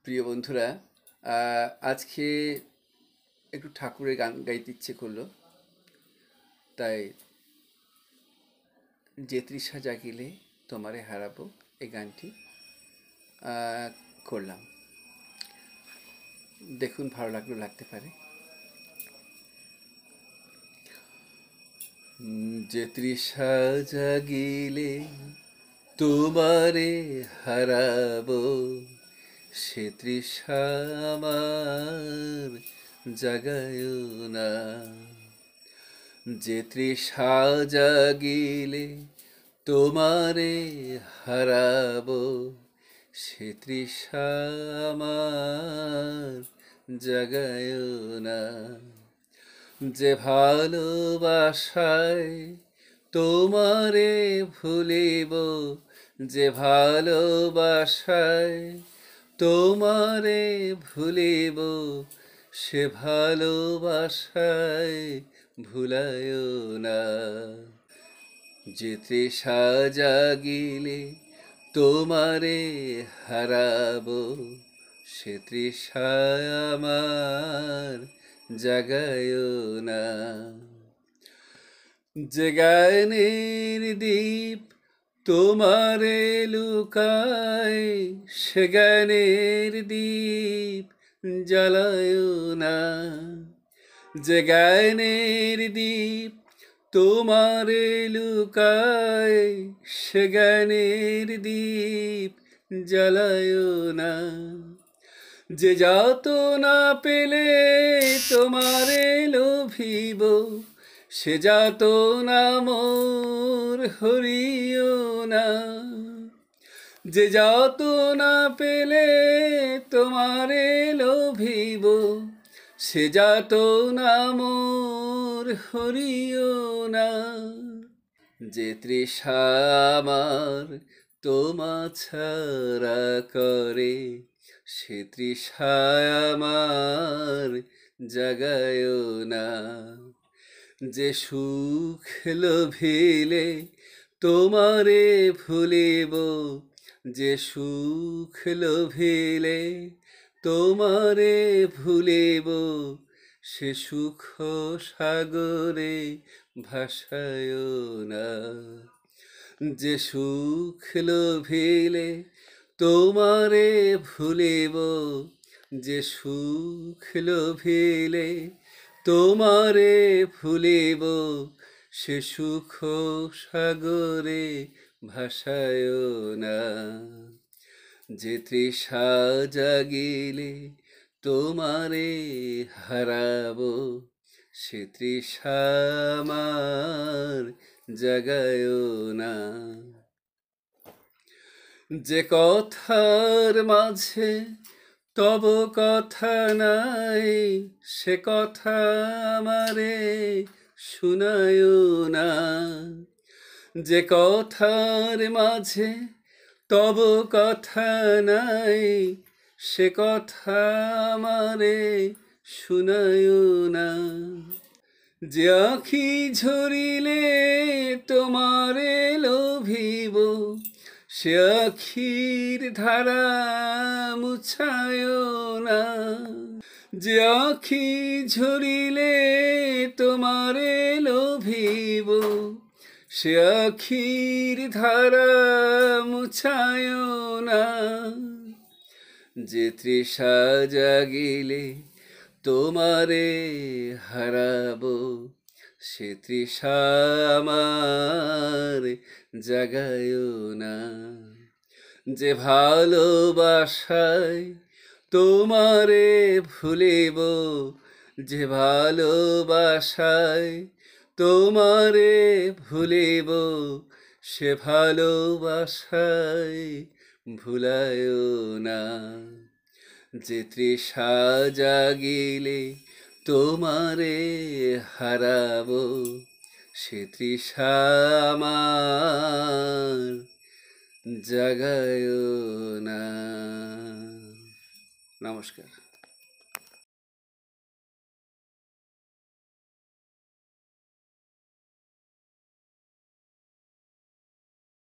প্রিয় বন্ধুরা, আজকে একটু ঠাকুরের গান গাইতে ইচ্ছে করলো, তাই যে তৃষা জাগিলে তোমারে হারাবো এই গানটি করলাম। দেখুন, ভালো লাগতে পারে। যে তৃষা জাগিলে তোমারে হারাবো, সে তৃষা আমার জাগায় না। যে তৃষা জাগিলে তোমারে হারাবো, সে তৃষা আমার জাগায় না। যে ভালোবাসায় তোমারে ভুলিব, যে ভালোবাসায় তোমারে ভুলিব, সে ভালোবাসায় ভুলায় না। যে তৃষা জাগিলে তোমারে হারাবো, সে তৃষা আমার জাগায় না। যে জ্ঞানের দীপ তোমারে লুকায়, সে জ্ঞানের দীপ জ্বালায় না। যে জ্ঞানের দীপ তোমারে লুকায়, সে জ্ঞানের দীপ জ্বালায় না। যে যাতনা পেলে তোমারে লোভিব, সে যাতনা মোর হরিও না। যে যাতনা পেলে তোমারে লোভিব, সে যাতনা মোর হরিও না। যে তৃষা আমার তোমা ছাড়া করে, সে তৃষা আমার জাগায় না। যে সুখ লোভিলে তোমারে ভুলিব, যে সুখ লোভিলে তোমারে ভুলিব, সে সুখ সাগরে ভাসায় না। যে সুখ লোভিলে তোমারে ভুলিব, যে সুখ লোভিলে তোমারে ভুলিব, সে সুখ সাগরে ভাসায় না। যে তৃষা জাগিলে তোমারে হারাবো, সে তৃষা আমার জাগায় না। যে কথার মাঝে তব কথা নাই, সে কথা আমারে শুনায় না। যে কথার মাঝে তব কথা নাই, সে কথা আমারে শুনায় না। যে আখি ঝরিলে তোমারে লোভিব, সে আখির ধারা মুছায় না। যে আখি ঝরিলে তোমারে লোভিব, সে আখির ধারা মুছায় না। যে তৃষা জাগিলে তোমারে হারাবো, সে তৃষা আমার জাগায় না। যে ভালোবাসায় তোমারে ভুলিব, যে ভালোবাসায় তোমারে ভুলিব, সে ভালোবাসায় ভুলায় না। যে তৃষা জাগিলে তোমারে হারাবো, সে তৃষা আমার জাগায় না। নমস্কার।